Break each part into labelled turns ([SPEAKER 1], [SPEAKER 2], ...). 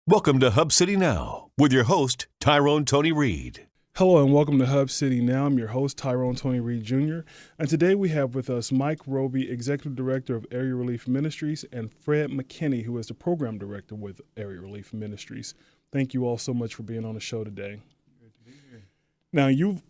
[SPEAKER 1] Welcome to Hub City Now with your host, Tyrone Tony Reed.
[SPEAKER 2] Hello and welcome to Hub City Now. I'm your host, Tyrone Tony Reed Jr. And today we have with us Mike Roby, Executive Director of Area Relief Ministries, and Fred McKinnie, who is the Program Director with Area Relief Ministries. Thank you all so much for being on the show today.
[SPEAKER 3] Good to be here.
[SPEAKER 2] Now, you've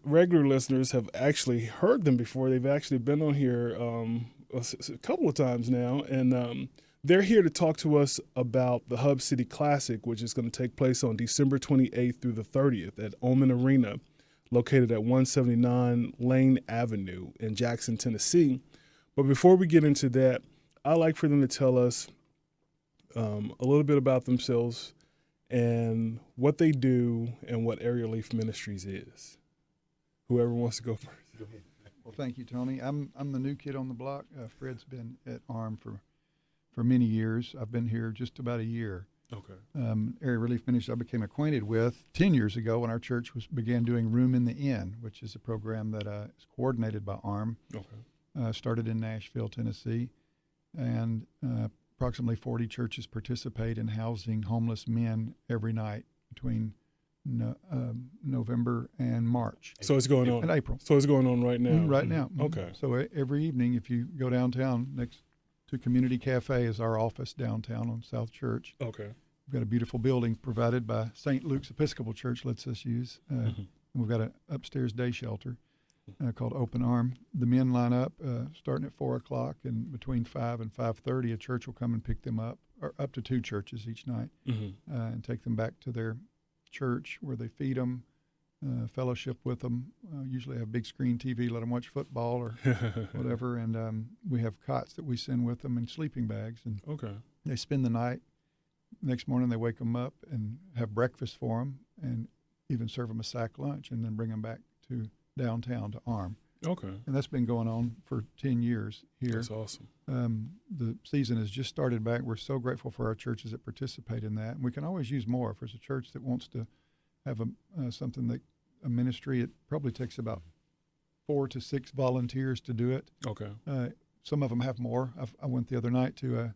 [SPEAKER 2] regular listeners have actually heard them before. They've actually been on here a couple of times now, and they're here to talk to us about the Hub City Classic, which is going to take place on December 28th through the 30th at Oman Arena, located at 179 Lane Avenue in Jackson, Tennessee. But before we get into that, I'd like for them to tell us a little bit about themselves and what they do and what Area Relief Ministries is. Whoever wants to go first.
[SPEAKER 3] Go ahead. Well, thank you, Tony. I'm the new kid on the block. Fred's been at ARM for many years. I've been here just about a year.
[SPEAKER 2] Okay.
[SPEAKER 3] Area Relief Ministries I became acquainted with 10 years ago when our church began doing Room in the Inn, which is a program that is coordinated by ARM.
[SPEAKER 2] Okay.
[SPEAKER 3] Started in Nashville, Tennessee, and approximately 40 churches participate in housing homeless men every night between November and March.
[SPEAKER 2] So it's going on
[SPEAKER 3] in April.
[SPEAKER 2] So it's going on right now.
[SPEAKER 3] Right now.
[SPEAKER 2] Okay.
[SPEAKER 3] So every evening, if you go downtown next to Community Cafe is our office downtown on South Church.
[SPEAKER 2] Okay.
[SPEAKER 3] We've got a beautiful building provided by St. Luke's Episcopal Church, lets us use. And we've got an upstairs day shelter called Open Arm. The men line up starting at 4 o'clock, and between 5 and 5:30, a church will come and pick them up, or up to 2 churches each night, and take them back to their church where they feed them, fellowship with them, usually have big screen TV, let them watch football or whatever, and we have cots that we send with them and sleeping bags, and
[SPEAKER 2] Okay.
[SPEAKER 3] they spend the night. Next morning they wake them up and have breakfast for them and even serve them a sack lunch and then bring them back to downtown to ARM.
[SPEAKER 2] Okay.
[SPEAKER 3] And that's been going on for 10 years here.
[SPEAKER 2] That's awesome.
[SPEAKER 3] The season has just started back. We're so grateful for our churches that participate in that, and we can always use more. If there's a church that wants to have a ministry, it probably takes about 4 to 6 volunteers to do it.
[SPEAKER 2] Okay.
[SPEAKER 3] Some of them have more. I went the other night to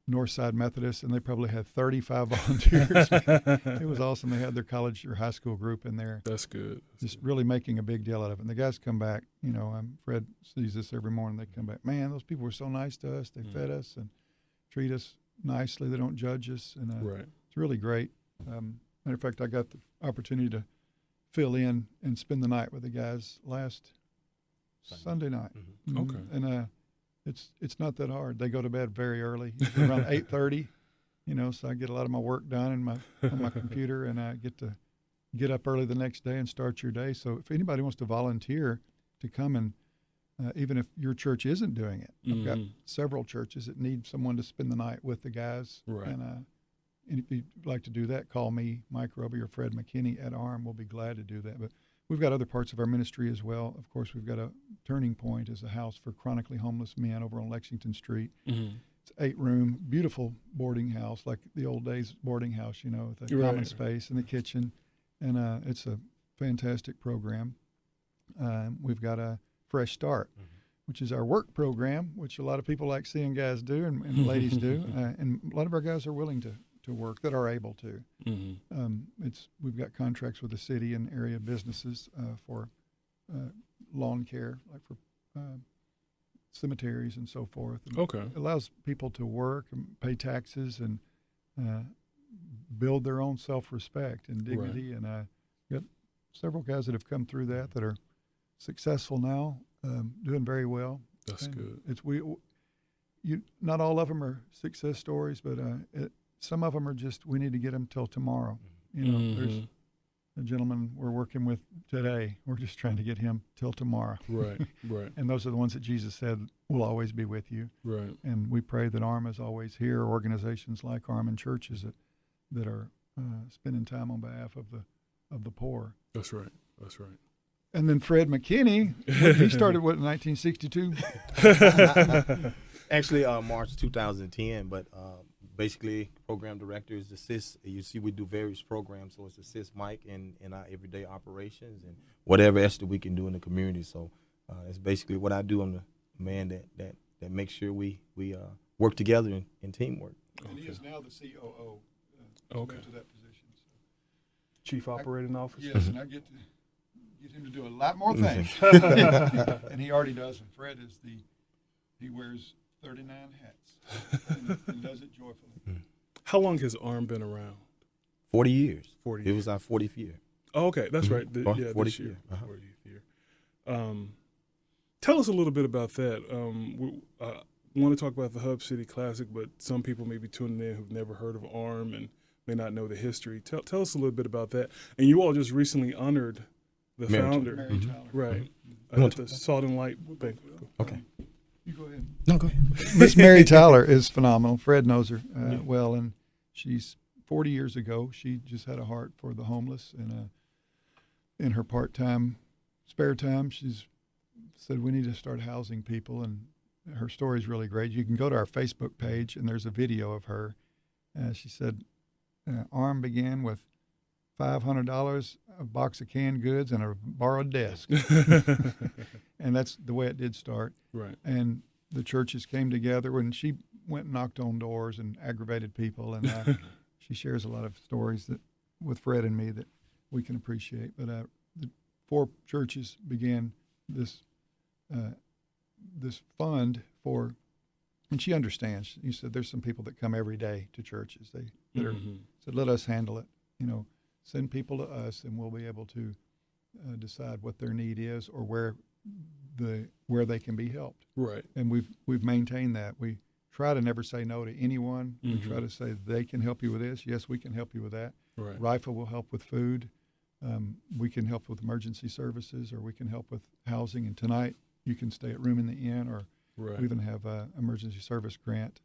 [SPEAKER 3] Northside Methodist, and they probably had 35 volunteers. It was awesome. They had their college or high school group in there.
[SPEAKER 2] That's good.
[SPEAKER 3] Just really making a big deal out of it. And the guys come back, Fred sees this every morning. They come back, man, those people were so nice to us. They fed us and treat us nicely. They don't judge us. And
[SPEAKER 2] Right.
[SPEAKER 3] it's really great. Matter of fact, I got the opportunity to fill in and spend the night with the guys last Sunday night.
[SPEAKER 2] Okay.
[SPEAKER 3] And it's not that hard. They go to bed very early, around 8:30. So I get a lot of my work done on my computer, and I get to get up early the next day and start your day. So if anybody wants to volunteer to come and even if your church isn't doing it, I've got several churches that need someone to spend the night with the guys.
[SPEAKER 2] Right.
[SPEAKER 3] And if you'd like to do that, call me, Mike Roby or Fred McKinney at ARM. We'll be glad to do that. But we've got other parts of our ministry as well. Of course, we've got a Turning Point as a house for chronically homeless men over on Lexington Street. It's 8-room, beautiful boarding house, like the old days boarding house, with a common space and the kitchen. And it's a fantastic program. We've got a Fresh Start, which is our work program, which a lot of people like seeing guys do and ladies do. And a lot of our guys are willing to work that are able to. We've got contracts with the city and area businesses for lawn care, like for cemeteries and so forth. And
[SPEAKER 2] Okay.
[SPEAKER 3] it allows people to work and pay taxes and build their own self-respect and dignity. Right. And got several guys that have come through that are successful now, doing very well.
[SPEAKER 2] That's good.
[SPEAKER 3] Not all of them are success stories, but some of them are just, we need to get them till tomorrow. There's a gentleman we're working with today. We're just trying to get him till tomorrow.
[SPEAKER 2] Right, right.
[SPEAKER 3] And those are the ones that Jesus said will always be with you.
[SPEAKER 2] Right.
[SPEAKER 3] And we pray that ARM is always here, organizations like ARM and churches that are spending time on behalf of the poor.
[SPEAKER 2] That's right. That's right.
[SPEAKER 3] And then Fred McKinney, he started in 1962?
[SPEAKER 4] Actually, March 2010, but basically program directors assist. You see, we do various programs, so it's assist Mike in our everyday operations and whatever else that we can do in the community. So it's basically what I do. I'm the man that makes sure we work together in teamwork.
[SPEAKER 3] And he is now the COO.
[SPEAKER 2] Okay.
[SPEAKER 3] move to that position. So,
[SPEAKER 2] Chief Operating Officer.
[SPEAKER 3] yes, and I get him to do a lot more things, and he already does. And Fred is he wears 39 hats and does it joyfully.
[SPEAKER 2] How long has ARM been around?
[SPEAKER 4] 40 years.
[SPEAKER 2] 40
[SPEAKER 4] It was our 40th year.
[SPEAKER 2] Oh, okay, that's right. Yeah,
[SPEAKER 4] 40th
[SPEAKER 2] this year.
[SPEAKER 4] year.
[SPEAKER 2] 40th year. Tell us a little bit about that. We want to talk about the Hub City Classic, but some people may be tuning in who've never heard of ARM and may not know the history. Tell us a little bit about that. And you all just recently honored the
[SPEAKER 4] Mary
[SPEAKER 2] founder,
[SPEAKER 3] Mary Tyler.
[SPEAKER 2] right? At the Salt and Light Bank.
[SPEAKER 4] Okay.
[SPEAKER 3] You go ahead.
[SPEAKER 4] No, go ahead.
[SPEAKER 3] Miss Mary Tyler is phenomenal. Fred knows her well, and she's 40 years ago. She just had a heart for the homeless, and in her part-time, spare time, she's said we need to start housing people, and her story is really great. You can go to our Facebook page, and there's a video of her. She said, ARM began with $500, a box of canned goods, and a borrowed desk. And that's the way it did start.
[SPEAKER 2] Right.
[SPEAKER 3] And the churches came together when she went and knocked on doors and aggravated people. And she shares a lot of stories that with Fred and me that we can appreciate. But the 4 churches began this fund for, and she understands. You said there's some people that come every day to churches. They said, let us handle it. Send people to us, and we'll be able to decide what their need is or where they can be helped.
[SPEAKER 2] Right.
[SPEAKER 3] And we've maintained that. We try to never say no to anyone. We try to say they can help you with this. Yes, we can help you with that.
[SPEAKER 2] Right.
[SPEAKER 3] Rifle will help with food. We can help with emergency services, or we can help with housing. And tonight you can stay at Room in the Inn, or we even have an emergency service grant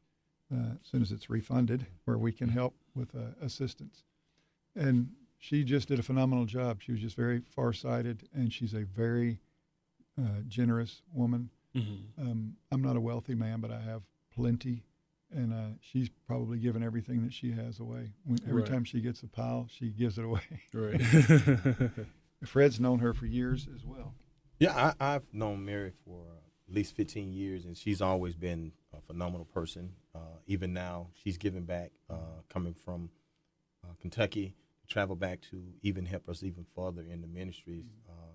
[SPEAKER 3] as soon as it's refunded, where we can help with assistance. And she just did a phenomenal job. She was just very farsighted, and she's a very generous woman. I'm not a wealthy man, but I have plenty, and she's probably given everything that she has away. Every time she gets a pile, she gives it away.
[SPEAKER 2] Right.
[SPEAKER 3] Fred's known her for years as well.
[SPEAKER 4] Yeah, I've known Mary for at least 15 years, and she's always been a phenomenal person. Even now, she's giving back, coming from Kentucky, travel back to even help us even further in the ministries.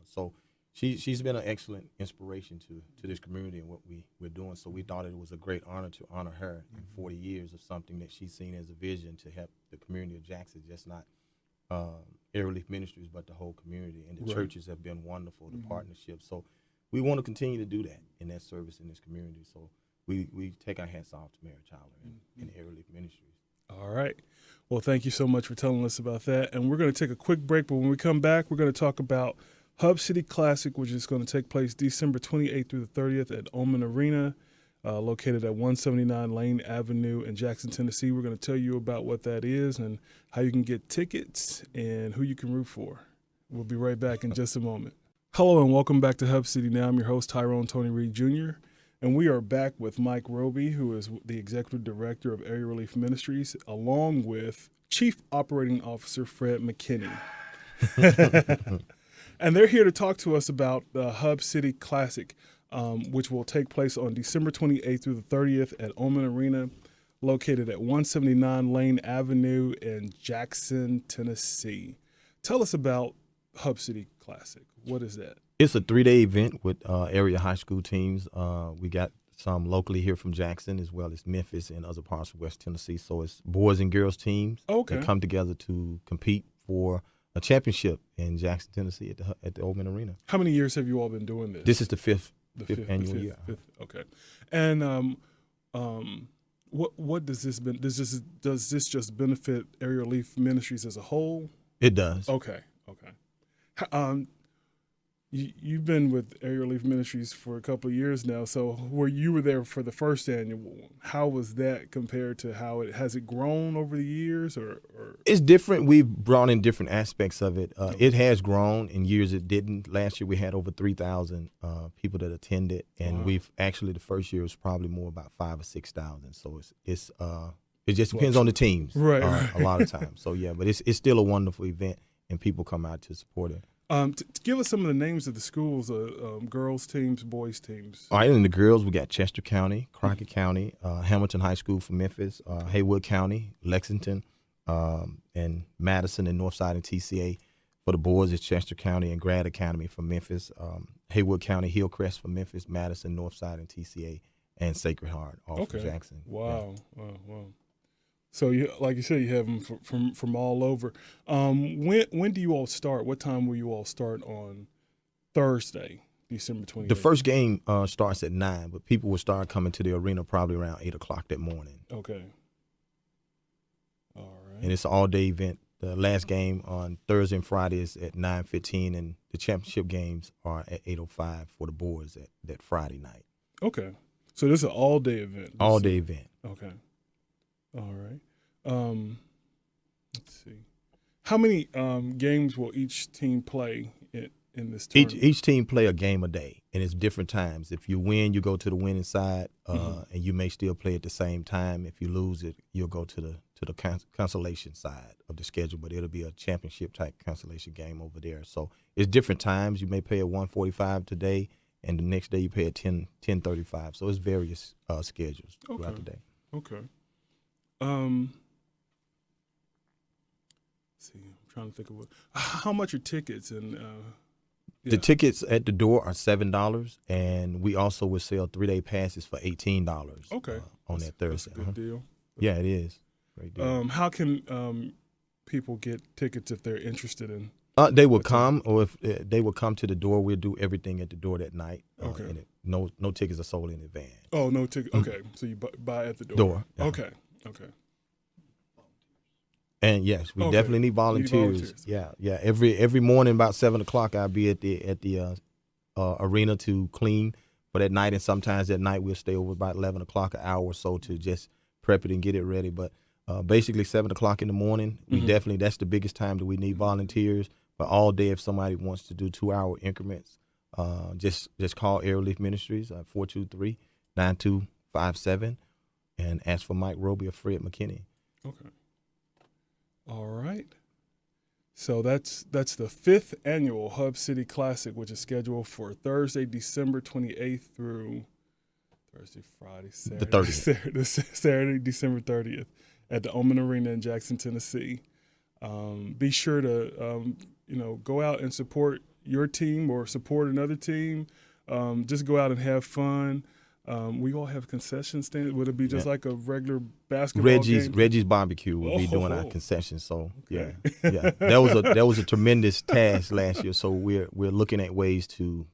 [SPEAKER 4] So she's been an excellent inspiration to this community and what we're doing. So we thought it was a great honor to honor her in 40 years of something that she's seen as a vision to help the community of Jackson, just not Area Relief Ministries, but the whole community. And the churches have been wonderful, the partnership. So we want to continue to do that in that service in this community. So we take our hats off to Mary Tyler and Area Relief Ministries.
[SPEAKER 2] All right. Well, thank you so much for telling us about that. And we're going to take a quick break, but when we come back, we're going to talk about Hub City Classic, which is going to take place December 28th through the 30th at Oman Arena, located at 179 Lane Avenue in Jackson, Tennessee. We're going to tell you about what that is and how you can get tickets and who you can root for. We'll be right back in just a moment. Hello and welcome back to Hub City Now. I'm your host, Tyrone Tony Reed Jr., and we are back with Mike Roby, who is the Executive Director of Area Relief Ministries, along with Chief Operating Officer Fred McKinnie. And they're here to talk to us about the Hub City Classic, which will take place on December 28th through the 30th at Oman Arena, located at 179 Lane Avenue in Jackson, Tennessee. Tell us about Hub City Classic. What is that?
[SPEAKER 4] It's a 3-day event with area high school teams. We got some locally here from Jackson as well as Memphis and other parts of West Tennessee. So it's boys and girls teams that come together to compete for a championship in Jackson, Tennessee at the Oman Arena.
[SPEAKER 2] How many years have you all been doing this?
[SPEAKER 4] This is the fifth annual year.
[SPEAKER 2] Okay. And what does this does this just benefit Area Relief Ministries as a whole?
[SPEAKER 4] It does.
[SPEAKER 2] Okay. You've been with Area Relief Ministries for a couple of years now, so where you were there for the first annual one, how was that compared to how has it grown over the years? Or
[SPEAKER 4] It's different. We've brought in different aspects of it. It has grown in years it didn't. Last year we had over 3,000 people that attended, and we've actually the first year was probably more about 5,000 or 6,000. So it just depends on the teams,
[SPEAKER 2] right.
[SPEAKER 4] A lot of times. So yeah, but it's still a wonderful event, and people come out to support it.
[SPEAKER 2] To give us some of the names of the schools, girls teams, boys teams.
[SPEAKER 4] All right, and the girls, we got Chester County, Crockett County, Hamilton High School from Memphis, Haywood County, Lexington, and Madison and Northside and TCA. For the boys, it's Chester County and Grad Academy from Memphis, Haywood County, Hillcrest from Memphis, Madison, Northside, and TCA, and Sacred Heart off from Jackson.
[SPEAKER 2] Wow, wow. So, like you said, you have them from all over. When do you all start? What time will you all start on Thursday, December 28th?
[SPEAKER 4] The first game starts at 9, but people will start coming to the arena probably around 8 o'clock that morning.
[SPEAKER 2] Okay. All right.
[SPEAKER 4] And it's an all-day event. The last game on Thursday and Friday is at 9:15, and the championship games are at 8:05 for the boys that Friday night.
[SPEAKER 2] Okay. So this is an all-day event.
[SPEAKER 4] All-day event.
[SPEAKER 2] Okay. All right. Let's see. How many games will each team play in this tournament?
[SPEAKER 4] Each team play a game a day, and it's different times. If you win, you go to the winning side, and you may still play at the same time. If you lose it, you'll go to the consolation side of the schedule, but it'll be a championship type consolation game over there. So it's different times. You may play at 1:45 today, and the next day you play at 10:35. So it's various schedules throughout the day.
[SPEAKER 2] Okay. Let's see, I'm trying to think of how much are tickets and.
[SPEAKER 4] The tickets at the door are $7, and we also will sell 3-day passes for $18.
[SPEAKER 2] Okay.
[SPEAKER 4] On that Thursday.
[SPEAKER 2] That's a good deal.
[SPEAKER 4] Yeah, it is. Great deal.
[SPEAKER 2] How can people get tickets if they're interested in?
[SPEAKER 4] They will come, or if they will come to the door, we'll do everything at the door that night.
[SPEAKER 2] Okay.
[SPEAKER 4] And no tickets are sold in advance.
[SPEAKER 2] Oh, no ticket. Okay, so you buy at the door.
[SPEAKER 4] Yeah.
[SPEAKER 2] Okay.
[SPEAKER 4] And yes, we definitely need volunteers. Yeah. Every morning about 7 o'clock, I'll be at the arena to clean for that night, and sometimes at night we'll stay over about 11 o'clock, an hour or so to just prep it and get it ready. But basically 7 o'clock in the morning, we definitely, that's the biggest time that we need volunteers. But all day, if somebody wants to do 2-hour increments, just call Area Relief Ministries at 423-9257 and ask for Mike Roby or Fred McKinney.
[SPEAKER 2] Okay. All right. So that's the 5th annual Hub City Classic, which is scheduled for Thursday, December 28th through Thursday, Friday, Saturday.
[SPEAKER 4] The 30th.
[SPEAKER 2] Saturday, December 30th at the Oman Arena in Jackson, Tennessee. Be sure to go out and support your team or support another team. Just go out and have fun. We all have concession stands. Would it be just like a regular basketball game?
[SPEAKER 4] Reggie's Barbecue will be doing our concessions. So yeah. That was a tremendous task last year. So we're looking at ways to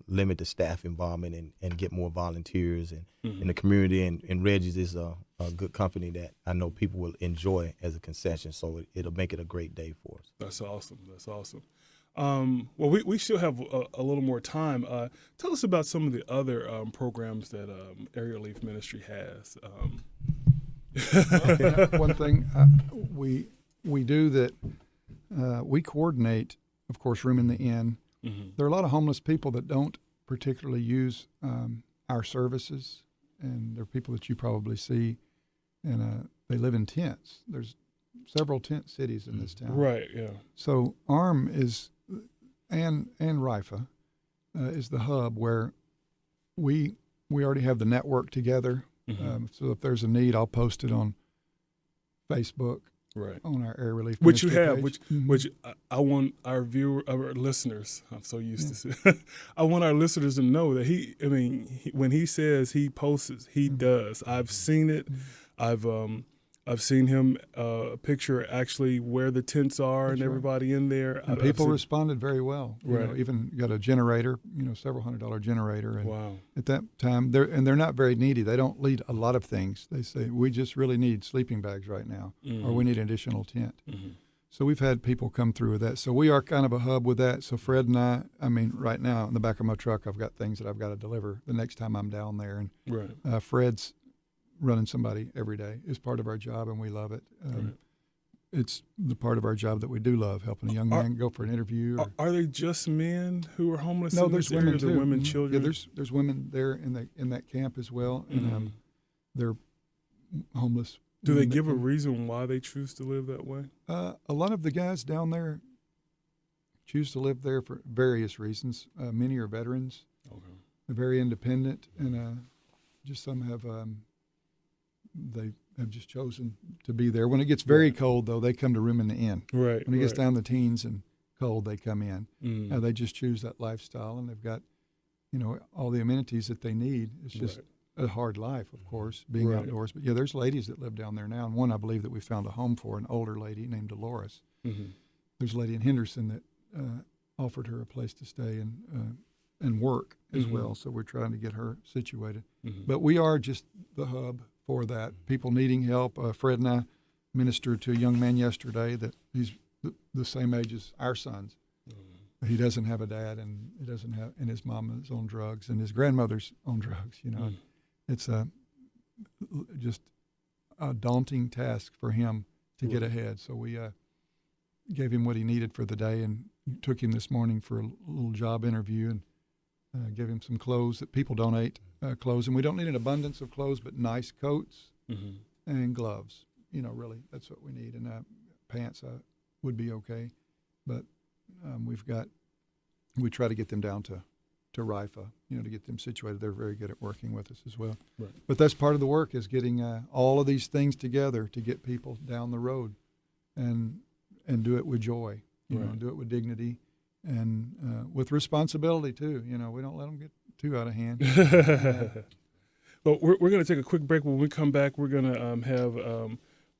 [SPEAKER 4] limit the staff involvement and get more volunteers in the community. And Reggie's is a good company that I know people will enjoy as a concession. So it'll make it a great day for us.
[SPEAKER 2] That's awesome. Well, we still have a little more time. Tell us about some of the other programs that Area Relief Ministry has.
[SPEAKER 3] One thing we do that we coordinate, of course, room in the inn. Mm-hmm. There are a lot of homeless people that don't particularly use our services, and there are people that you probably see, and they live in tents. There's several tent cities in this town.
[SPEAKER 2] Right, yeah.
[SPEAKER 3] So ARM is, and RIFA is the hub where we already have the network together. Mm-hmm. So if there's a need, I'll post it on Facebook,
[SPEAKER 2] right,
[SPEAKER 3] on our Area Relief
[SPEAKER 2] which you have,
[SPEAKER 3] page.
[SPEAKER 2] which I want our listeners. I'm so used to it. I want our listeners to know that when he says he posts, he does. I've seen it. I've seen him picture actually where the tents are. That's and everybody in there.
[SPEAKER 3] And people responded very well.
[SPEAKER 2] Right.
[SPEAKER 3] Even got a generator, several $100 generator. And
[SPEAKER 2] wow.
[SPEAKER 3] At that time, they're not very needy. They don't need a lot of things. They say, we just really need sleeping bags right now, or we need an additional tent. Mm-hmm. So we've had people come through with that. So we are kind of a hub with that. So Fred and I right now in the back of my truck, I've got things that I've got to deliver the next time I'm down there. And
[SPEAKER 2] right.
[SPEAKER 3] Fred's running somebody every day is part of our job, and we love it.
[SPEAKER 2] Right.
[SPEAKER 3] It's the part of our job that we do love, helping a young man go for an interview.
[SPEAKER 2] Are they just men who are homeless?
[SPEAKER 3] No,
[SPEAKER 2] in
[SPEAKER 3] there's
[SPEAKER 2] this
[SPEAKER 3] women
[SPEAKER 2] area?
[SPEAKER 3] too.
[SPEAKER 2] There women, children.
[SPEAKER 3] Yeah, there's women there in that camp as well, and they're homeless.
[SPEAKER 2] Do they give a reason why they choose to live that way?
[SPEAKER 3] A lot of the guys down there choose to live there for various reasons. Many are veterans.
[SPEAKER 2] Okay. They're
[SPEAKER 3] very independent, and just some have have just chosen to be there. When it gets very cold, though, they come to room in the inn.
[SPEAKER 2] Right.
[SPEAKER 3] When it gets down in the teens and cold, they come in.
[SPEAKER 2] Mm.
[SPEAKER 3] They just choose that lifestyle, and they've got, all the amenities that they need. It's just a hard life, of course, being outdoors. But, there's ladies that live down there now, and one I believe that we found a home for, an older lady named Dolores.
[SPEAKER 2] Mm-hmm.
[SPEAKER 3] There's a lady in Henderson that offered her a place to stay and work as well, so we're trying to get her situated. Mm-hmm. But we are just the hub for that. People needing help. Fred and I ministered to a young man yesterday that he's the same age as our sons. Mm-hmm. He doesn't have a dad, and he doesn't have, and his mom is on drugs, and his grandmother's on drugs. Mm-hmm. It's just a daunting task for him to get ahead. So we gave him what he needed for the day, and took him this morning for a little job interview, and gave him some clothes that people donate clothes, and we don't need an abundance of clothes, but nice coats and gloves. Really, that's what we need, and pants would be okay, but we try to get them down to RIFA, to get them situated. They're very good at working with us as well. Right. But that's part of the work, is getting all of these things together to get people down the road, and do it with joy, do it with dignity, and with responsibility too. We don't let them get too out of hand.
[SPEAKER 2] Well, we're going to take a quick break. When we come back, we're going to have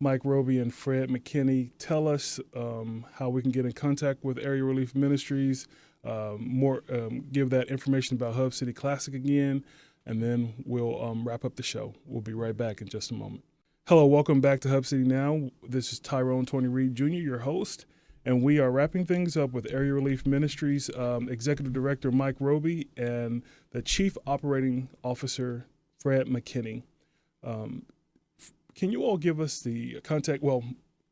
[SPEAKER 2] Mike Roby and Fred McKinney tell us how we can get in contact with Area Relief Ministries, give that information about Hub City Classic again, and then we'll wrap up the show. We'll be right back in just a moment. Hello, welcome back to Hub City Now. This is Tyrone Tony Reed Jr., your host, and we are wrapping things up with Area Relief Ministries Executive Director Mike Roby and the Chief Operating Officer Fred McKinney. Can you all give us the contact? Well,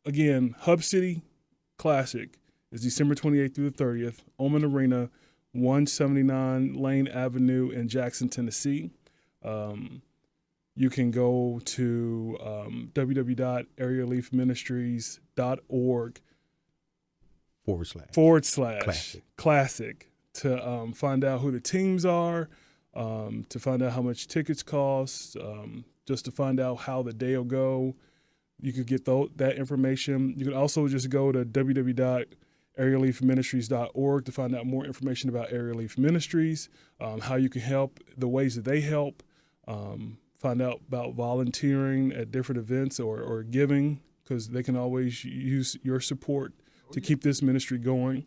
[SPEAKER 2] again, Hub City Classic is December 28th through the 30th, Oman Arena, 179 Lane Avenue in Jackson, Tennessee. You can go to www.areareliefministries.org / classic to find out who the teams are, to find out how much tickets cost, just to find out how the day will go. You could get that information. You can also just go to www.areareliefministries.org to find out more information about Area Relief Ministries, how you can help, the ways that they help, find out about volunteering at different events or giving, because they can always use your support to keep this ministry going.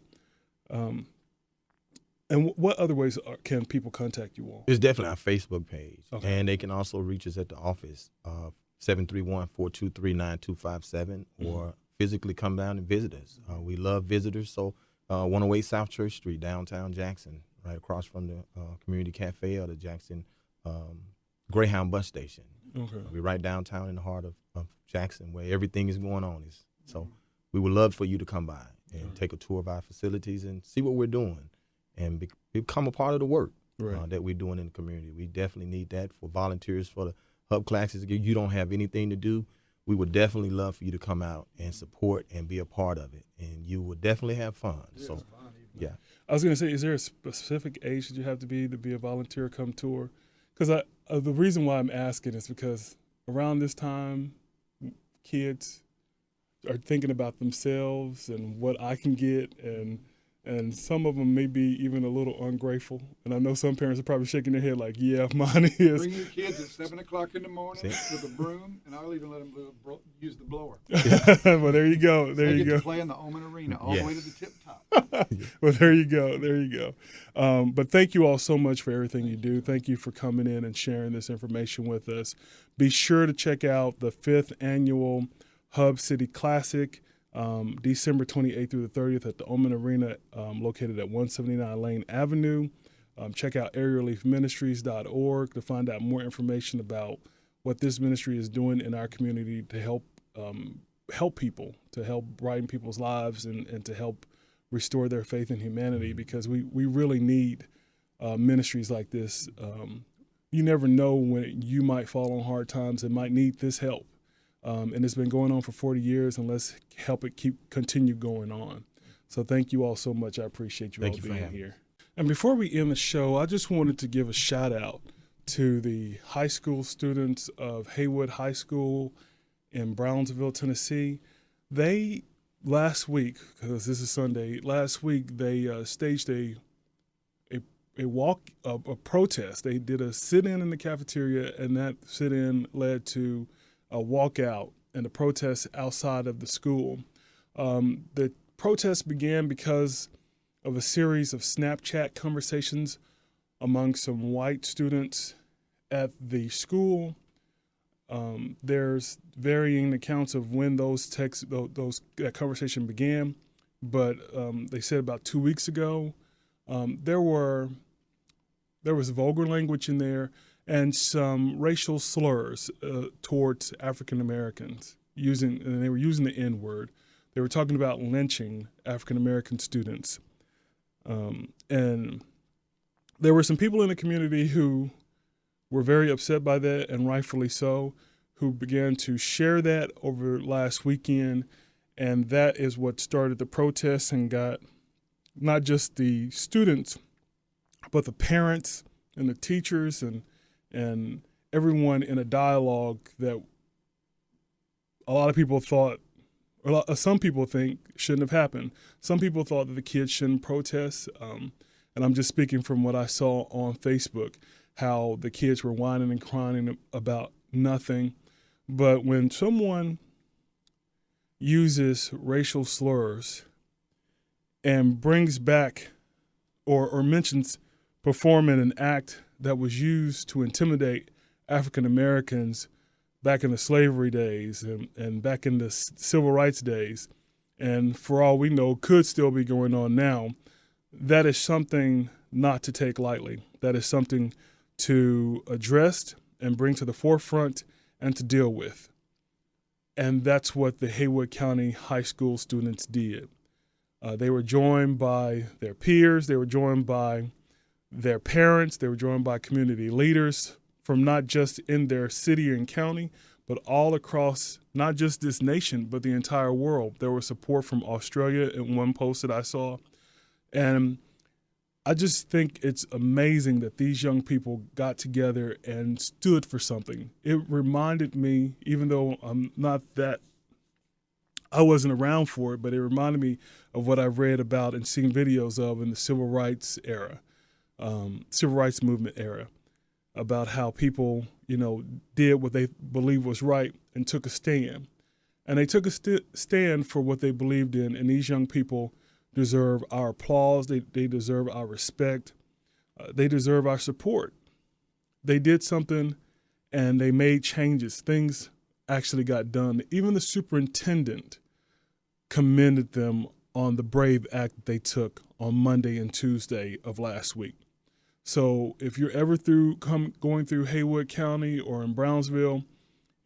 [SPEAKER 2] And what other ways can people contact you all?
[SPEAKER 4] It's definitely our Facebook page.
[SPEAKER 2] Okay.
[SPEAKER 4] And they can also reach us at the office, 731-423-9257, or physically come down and visit us. We love visitors. So 108 South Church Street, downtown Jackson, right across from the Community Cafe or the Jackson Greyhound bus station.
[SPEAKER 2] Okay.
[SPEAKER 4] We're right downtown in the heart of Jackson, where everything is going on. So we would love for you to come by and take a tour of our facilities and see what we're doing, and become a part of the work that we're doing in the community. We definitely need that for volunteers for the Hub Classes. If you don't have anything to do, we would definitely love for you to come out and support and be a part of it, and you would definitely have fun. Yeah.
[SPEAKER 2] I was going to say, is there a specific age that you have to be a volunteer come tour? Because the reason why I'm asking is because around this time, kids are thinking about themselves and what I can get, and some of them may be even a little ungrateful. And I know some parents are probably shaking their head like, yeah, mine is.
[SPEAKER 3] Bring your kids at 7 o'clock in the morning with a broom, and I'll even let them use the blower.
[SPEAKER 2] Well, there you go. There you go.
[SPEAKER 3] To play in the Oman Arena all the way to the tip top.
[SPEAKER 2] Well, there you go. There you go. But thank you all so much for everything you do. Thank you for coming in and sharing this information with us. Be sure to check out the 5th annual Hub City Classic, December 28th through the 30th at the Oman Arena, located at 179 Lane Avenue. Check out areareliefministries.org to find out more information about what this ministry is doing in our community to help people, to help brighten people's lives and to help restore their faith in humanity, because we really need ministries like this. You never know when you might fall on hard times and might need this help. And it's been going on for 40 years, and let's help it continue going on. So thank you all so much. I appreciate you all being here. And before we end the show, I just wanted to give a shout out to the high school students of Haywood High School in Brownsville, Tennessee. They last week, because this is Sunday, last week they staged a protest. They did a sit-in in the cafeteria, and that sit-in led to a walkout and a protest outside of the school. The protest began because of a series of Snapchat conversations among some white students at the school. There's varying accounts of when that conversation began, but they said about 2 weeks ago. There was vulgar language in there and some racial slurs towards African Americans, and they were using the N-word. They were talking about lynching African American students. And there were some people in the community who were very upset by that, and rightfully so, who began to share that over last weekend. And that is what started the protests and got not just the students, but the parents and the teachers and everyone in a dialogue that a lot of people thought, or some people think shouldn't have happened. Some people thought that the kids shouldn't protest. And I'm just speaking from what I saw on Facebook, how the kids were whining and crying about nothing. But when someone uses racial slurs and brings back or mentions performing an act that was used to intimidate African Americans back in the slavery days and back in the civil rights days, and for all we know could still be going on now, that is something not to take lightly. That is something to address and bring to the forefront and to deal with. And that's what the Haywood County High School students did. They were joined by their peers, they were joined by their parents, they were joined by community leaders from not just in their city and county, but all across not just this nation, but the entire world. There was support from Australia in one post that I saw. And I just think it's amazing that these young people got together and stood for something. It reminded me, even though I wasn't around for it, but it reminded me of what I've read about and seen videos of in the civil rights era, civil rights movement era, about how people, did what they believed was right and took a stand. And they took a stand for what they believed in, and these young people deserve our applause. They deserve our respect. They deserve our support. They did something, and they made changes. Things actually got done. Even the superintendent commended them on the brave act that they took on Monday and Tuesday of last week. So if you're ever going through Haywood County or in Brownsville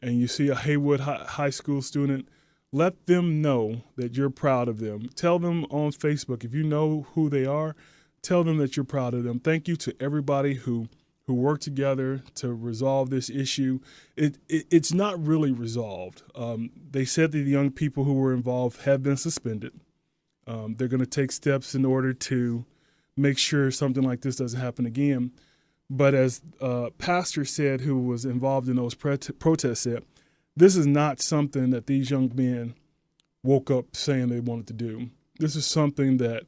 [SPEAKER 2] and you see a Haywood High School student, let them know that you're proud of them. Tell them on Facebook, if you know who they are, tell them that you're proud of them. Thank you to everybody who worked together to resolve this issue. It's not really resolved. They said that the young people who were involved have been suspended. They're going to take steps in order to make sure something like this doesn't happen again. But as pastor said, who was involved in those protests, said, this is not something that these young men woke up saying they wanted to do. This is something that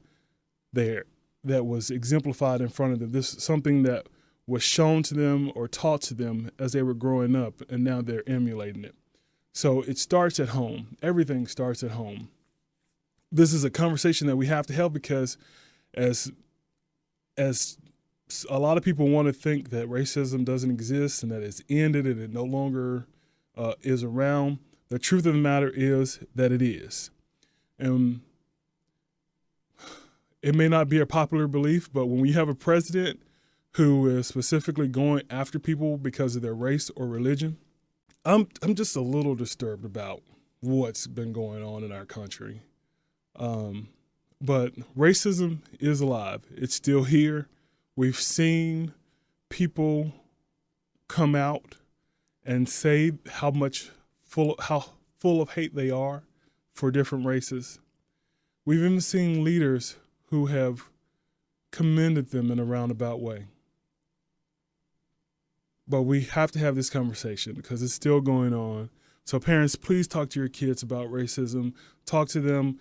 [SPEAKER 2] was exemplified in front of them. This is something that was shown to them or taught to them as they were growing up, and now they're emulating it. So it starts at home. Everything starts at home. This is a conversation that we have to have because as a lot of people want to think that racism doesn't exist and that it's ended and it no longer is around, the truth of the matter is that it is. And it may not be a popular belief, but when we have a president who is specifically going after people because of their race or religion, I'm just a little disturbed about what's been going on in our country. But racism is alive. It's still here. We've seen people come out and say how full of hate they are for different races. We've even seen leaders who have commended them in a roundabout way. But we have to have this conversation because it's still going on. So parents, please talk to your kids about racism. Talk to them,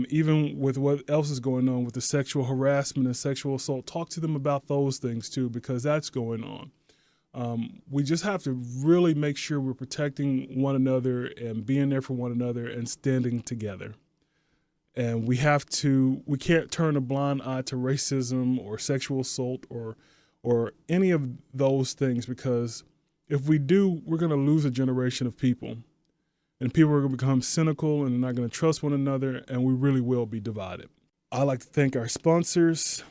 [SPEAKER 2] even with what else is going on with the sexual harassment and sexual assault. Talk to them about those things too, because that's going on. We just have to really make sure we're protecting one another and being there for one another and standing together. And we can't turn a blind eye to racism or sexual assault or any of those things, because if we do, we're going to lose a generation of people. And people are going to become cynical and they're not going to trust one another, and we really will be divided. I'd like to thank our sponsors,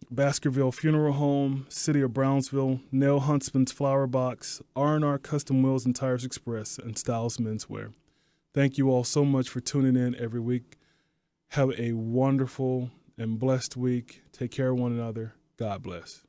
[SPEAKER 2] Baskerville Funeral Home, City of Brownsville, Nell Huntsman's Flower Box, R&R Custom Wheels and Tires Express, and Styles Menswear. Thank you all so much for tuning in every week. Have a wonderful and blessed week. Take care of one another. God bless.